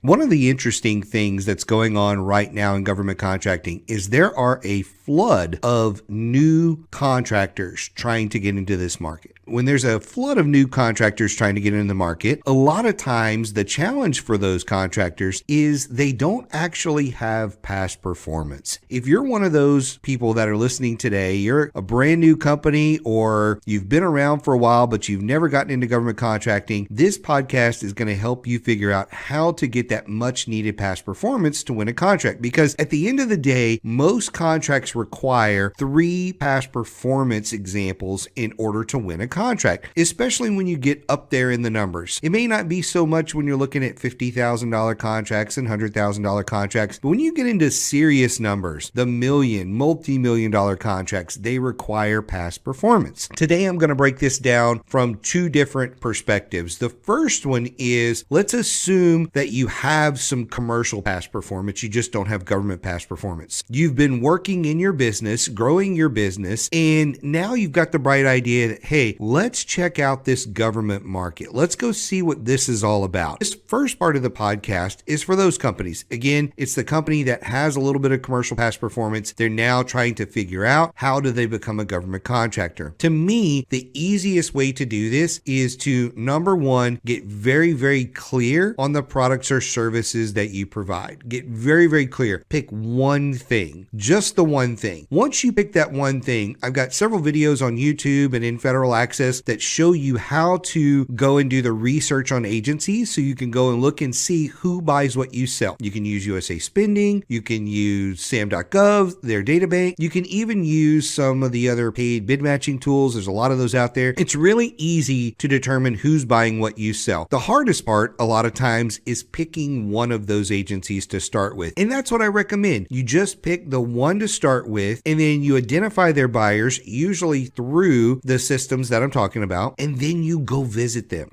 One of the interesting things that's going on right now in government contracting is there are a flood of new contractors trying to get into this market. When there's a flood of new contractors trying to get into the market, a lot of times the challenge for those contractors is they don't actually have past performance. If you're one of those people that are listening today, you're a brand new company or you've been around for a while, but you've never gotten into government contracting, this podcast is going to help you figure out how to get that much needed past performance to win a contract. Because at the end of the day, most contracts require 3 past performance examples in order to win a contract, especially when you get up there in the numbers. It may not be so much when you're looking at $50,000 contracts and $100,000 contracts, but when you get into serious numbers, the million, multi-million dollar contracts, they require past performance. Today, I'm going to break this down from 2 different perspectives. The first one is, let's assume that you have some commercial past performance, you just don't have government past performance. You've been working in your business, growing your business, and now you've got the bright idea that, hey, let's check out this government market. Let's go see what this is all about. This first part of the podcast is for those companies. Again, it's the company that has a little bit of commercial past performance. They're now trying to figure out how do they become a government contractor. To me, the easiest way to do this is to, number one, get very, very clear on the products or services that you provide. Get very, very clear. Pick one thing, just the one thing. Once you pick that one thing, I've got several videos on YouTube and in Federal Access that show you how to go and do the research on agencies so you can go and look and see who buys what you sell. You can use USA Spending, you can use SAM.gov, their data bank. You can even use some of the other paid bid matching tools. There's a lot of those out there. It's really easy to determine who's buying what you sell. The hardest part, a lot of times, is picking one of those agencies to start with. And that's what I recommend. You just pick the one to start with, and then you identify their buyers, usually through the systems that I'm talking about, and then you go visit them.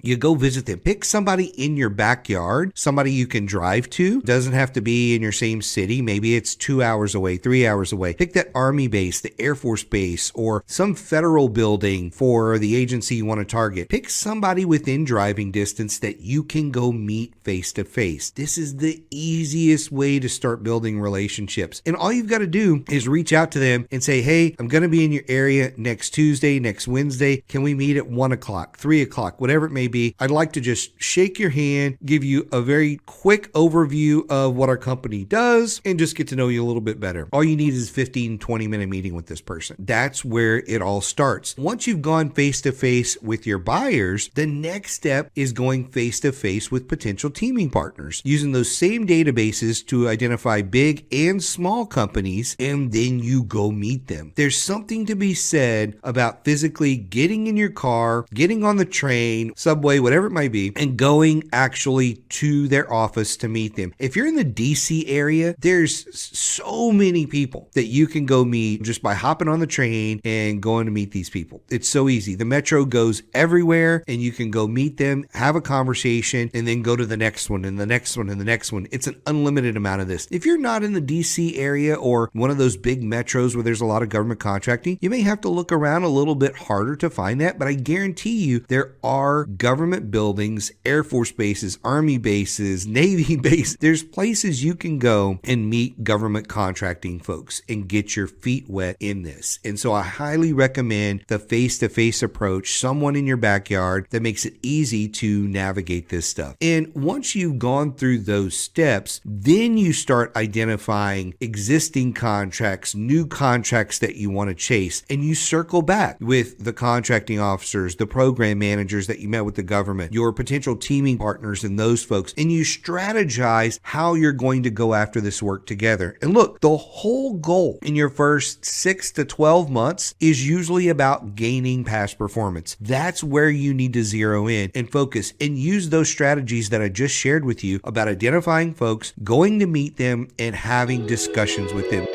Pick somebody in your backyard, somebody you can drive to. Doesn't have to be in your same city. Maybe it's 2 hours away, 3 hours away. Pick that Army base, the Air Force base, or some federal building for the agency you want to target. Pick somebody within driving distance that you can go meet face to face. This is the easiest way to start building relationships. And all you've got to do is reach out to them and say, hey, I'm going to be in your area next Tuesday, next Wednesday. Can we meet at 1 o'clock, 3 o'clock, whatever it may be? I'd like to just shake your hand, give you a very quick overview of what our company does, and just get to know you a little bit better. All you need is a 15, 20-minute meeting with this person. That's where it all starts. Once you've gone face-to-face with your buyers, the next step is going face-to-face with potential teaming partners, using those same databases to identify big and small companies, and then you go meet them. There's something to be said about physically getting in your car, getting on the train, subway, whatever it might be, and going actually to their office to meet them. If you're in the DC area, there's so many people that you can go meet just by hopping on the train and going to meet these people. It's so easy. The metro goes everywhere and you can go meet them, have a conversation, and then go to the next one and the next one and the next one. It's an unlimited amount of this. If you're not in the DC area or one of those big metros where there's a lot of government contracting, you may have to look around a little bit harder to find that, but I guarantee you there are government buildings, Air Force bases, Army bases, Navy bases. There's places you can go and meet government contracting folks and get your feet wet in this. And so I highly recommend the face-to-face approach, someone in your backyard that makes it easy to navigate this stuff. And once you've gone through those steps, then you start identifying existing contracts, new contracts that you want to chase, and you circle back with the contracting officers, the program managers that you met with the government, your potential teaming partners and those folks, and you strategize how you're going to go after this work together. And look, the whole goal in your first 6 to 12 months is usually about gaining past performance. That's where you need to zero in and focus and use those strategies that I just shared with you about identifying folks, going to meet them, and having discussions with them.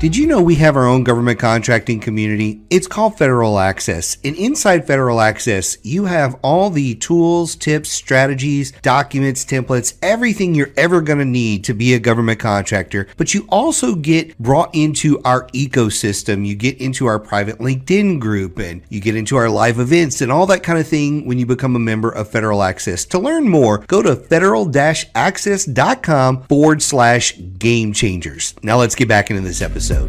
Did you know we have our own government contracting community? It's called Federal Access. And inside Federal Access, you have all the tools, tips, strategies, documents, templates, everything you're ever going to need to be a government contractor. But you also get brought into our ecosystem. You get into our private LinkedIn group and you get into our live events and all that kind of thing when you become a member of Federal Access. To learn more, go to federal-access.com/game changers. Now let's get back into this episode. Before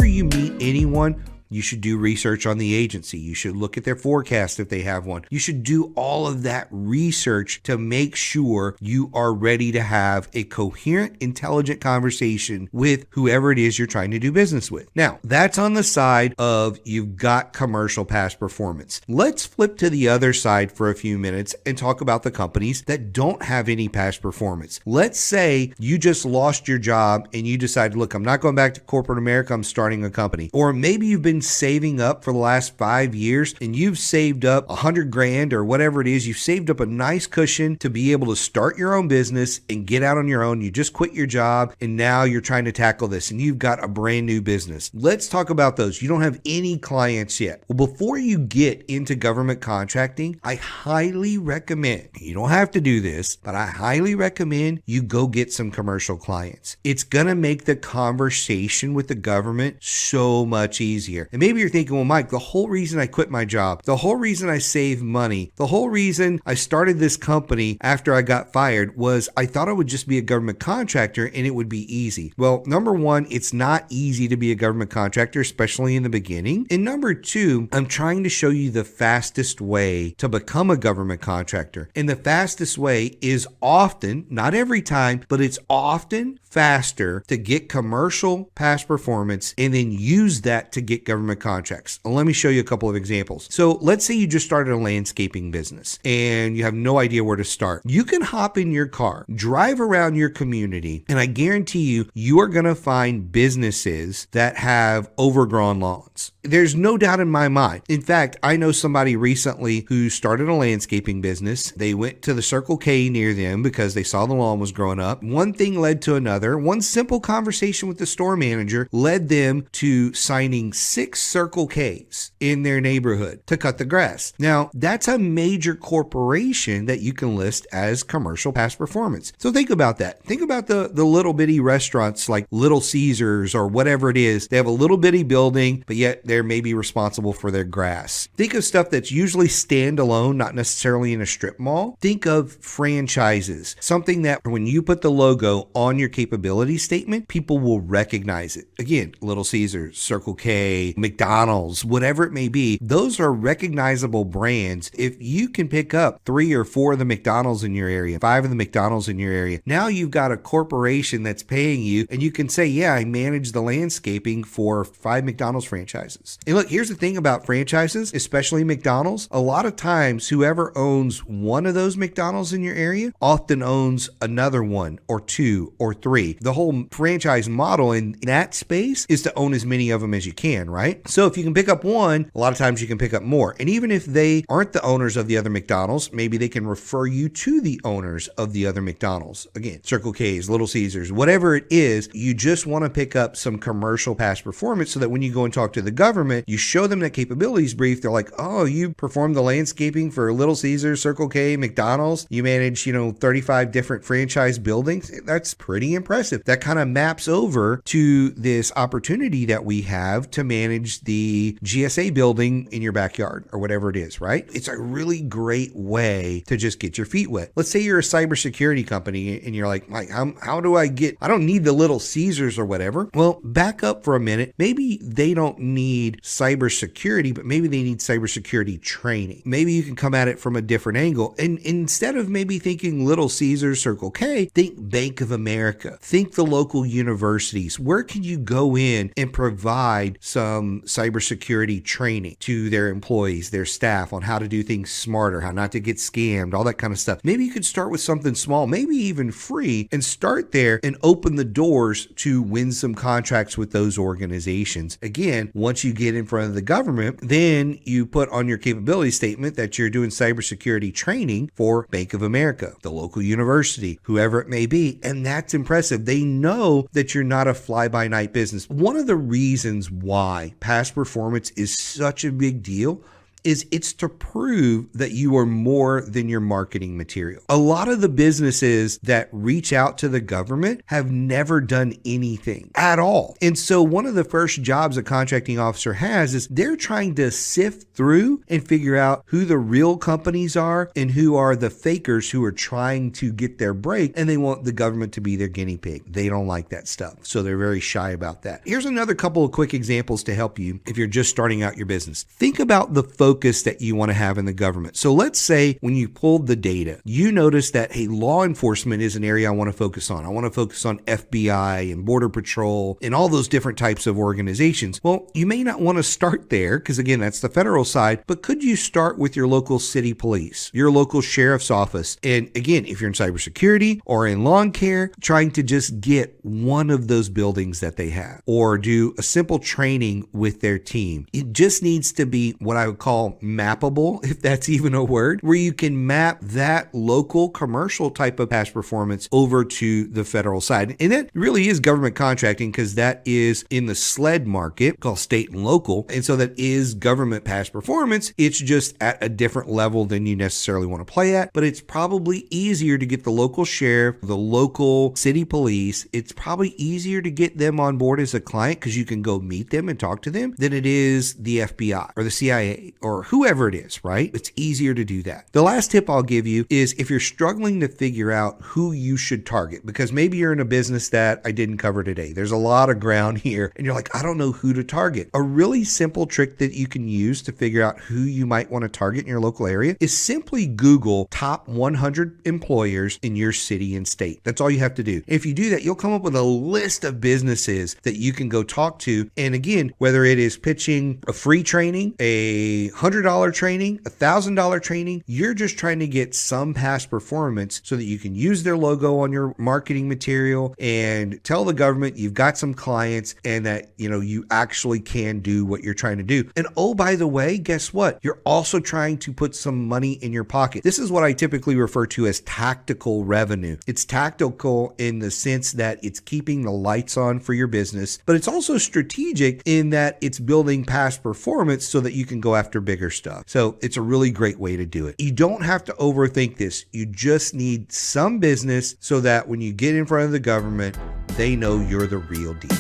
you meet anyone, you should do research on the agency. You should look at their forecast if they have one. You should do all of that research to make sure you are ready to have a coherent, intelligent conversation with whoever it is you're trying to do business with. Now, that's on the side of you've got commercial past performance. Let's flip to the other side for a few minutes and talk about the companies that don't have any past performance. Let's say you just lost your job and you decide, look, I'm not going back to corporate America, I'm starting a company. Or maybe you've been saving up for the last 5 years and you've saved up $100,000 or whatever it is. You've saved up a nice cushion to be able to start your own business and get out on your own. You just quit your job and now you're trying to tackle this and you've got a brand new business. Let's talk about those. You don't have any clients yet. Well, before you get into government contracting, I highly recommend, you don't have to do this, but I highly recommend you go get some commercial clients. It's going to make the conversation with the government so much easier. And maybe you're thinking, well, Mike, the whole reason I quit my job, the whole reason I saved money, the whole reason I started this company after I got fired was I thought I would just be a government contractor and it would be easy. Well, number one, it's not easy to be a government contractor, especially in the beginning. And number two, I'm trying to show you the fastest way to become a government contractor. And the fastest way is often, not every time, but it's often faster to get commercial past performance and then use that to get government contracts. Let me show you a couple of examples. So let's say you just started a landscaping business and you have no idea where to start. You can hop in your car, drive around your community, and I guarantee you are going to find businesses that have overgrown lawns. There's no doubt in my mind. In fact, I know somebody recently who started a landscaping business. They went to the Circle K near them because they saw the lawn was growing up. One thing led to another. One simple conversation with the store manager led them to signing 6 Circle Ks in their neighborhood to cut the grass. Now, that's a major corporation that you can list as commercial past performance. So think about that. Think about the little bitty restaurants like Little Caesars or whatever it is. They have a little bitty building, but yet they're maybe responsible for their grass. Think of stuff that's usually standalone, not necessarily in a strip mall. Think of franchises, something that when you put the logo on your capability statement, people will recognize it. Again, Little Caesars, Circle K, McDonald's, whatever it may be, those are recognizable brands. If you can pick up 3 or 4 of the McDonald's in your area, 5 of the McDonald's in your area, now you've got a corporation that's paying you and you can say, yeah, I manage the landscaping for 5 McDonald's franchises. And look, here's the thing about franchises, especially McDonald's. A lot of times, whoever owns one of those McDonald's in your area often owns another one or 2 or 3. The whole franchise model in that space is to own as many of them as you can, right? So if you can pick up one, a lot of times you can pick up more. And even if they aren't the owners of the other McDonald's, maybe they can refer you to the owners of the other McDonald's. Again, Circle K's, Little Caesars, whatever it is, you just want to pick up some commercial past performance so that when you go and talk to the government, you show them that capabilities brief. They're like, oh, you performed the landscaping for Little Caesars, Circle K, McDonald's. You manage, 35 different franchise buildings. That's pretty impressive. That kind of maps over to this opportunity that we have to manage the GSA building in your backyard or whatever it is, right? It's a really great way to just get your feet wet. Let's say you're a cybersecurity company and you're like, Mike, how do I don't need the Little Caesars or whatever. Well, back up for a minute. Maybe they don't need cybersecurity, but maybe they need cybersecurity training. Maybe you can come at it from a different angle. And instead of maybe thinking Little Caesars, Circle K, think Bank of America. Think the local universities. Where can you go in and provide some cybersecurity training to their employees, their staff on how to do things smarter, how not to get scammed, all that kind of stuff. Maybe you could start with something small, maybe even free, and start there and open the doors to win some contracts with those organizations. Again, once you get in front of the government, then you put on your capability statement that you're doing cybersecurity training for Bank of America, the local university, whoever it may be. And that's impressive. aggressive. They know that you're not a fly-by-night business. One of the reasons why past performance is such a big deal is it's to prove that you are more than your marketing material. A lot of the businesses that reach out to the government have never done anything at all. And so one of the first jobs a contracting officer has is they're trying to sift through and figure out who the real companies are and who are the fakers who are trying to get their break, and they want the government to be their guinea pig. They don't like that stuff, so they're very shy about that. Here's another couple of quick examples to help you if you're just starting out your business. Think about the focus that you want to have in the government. So let's say when you pulled the data, you notice that, hey, law enforcement is an area I want to focus on. I want to focus on FBI and Border Patrol and all those different types of organizations. Well, you may not want to start there because, again, that's the federal side, but could you start with your local city police, your local sheriff's office? And again, if you're in cybersecurity or in lawn care, trying to just get one of those buildings that they have or do a simple training with their team. It just needs to be what I would call mappable, if that's even a word, where you can map that local commercial type of past performance over to the federal side. And that really is government contracting because that is in the SLED market called state and local. And so that is government past performance. It's just at a different level than you necessarily want to play at, but it's probably easier to get the local sheriff, the local city police. It's probably easier to get them on board as a client because you can go meet them and talk to them than it is the FBI or the CIA or whoever it is, right? It's easier to do that. The last tip I'll give you is if you're struggling to figure out who you should target, because maybe you're in a business that I didn't cover today. There's a lot of ground here and you're like, I don't know who to target. A really simple trick that you can use to figure out who you might want to target in your local area is simply Google top 100 employers in your city and state. That's all you have to do. If you do that, you'll come up with a list of businesses that you can go talk to. And again, whether it is pitching a free training, a $100 training, $1,000 training, you're just trying to get some past performance so that you can use their logo on your marketing material and tell the government you've got some clients and that, you actually can do what you're trying to do. And oh, by the way, guess what? You're also trying to put some money in your pocket. This is what I typically refer to as tactical revenue. It's tactical in the sense that it's keeping the lights on for your business, but it's also strategic in that it's building past performance so that you can go after bigger stuff. So it's a really great way to do it. You don't have to overthink this. You just need some business so that when you get in front of the government, they know you're the real deal.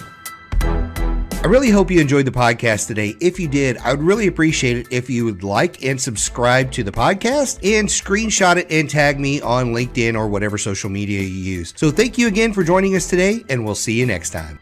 I really hope you enjoyed the podcast today. If you did, I would really appreciate it if you would like and subscribe to the podcast and screenshot it and tag me on LinkedIn or whatever social media you use. So thank you again for joining us today, and we'll see you next time.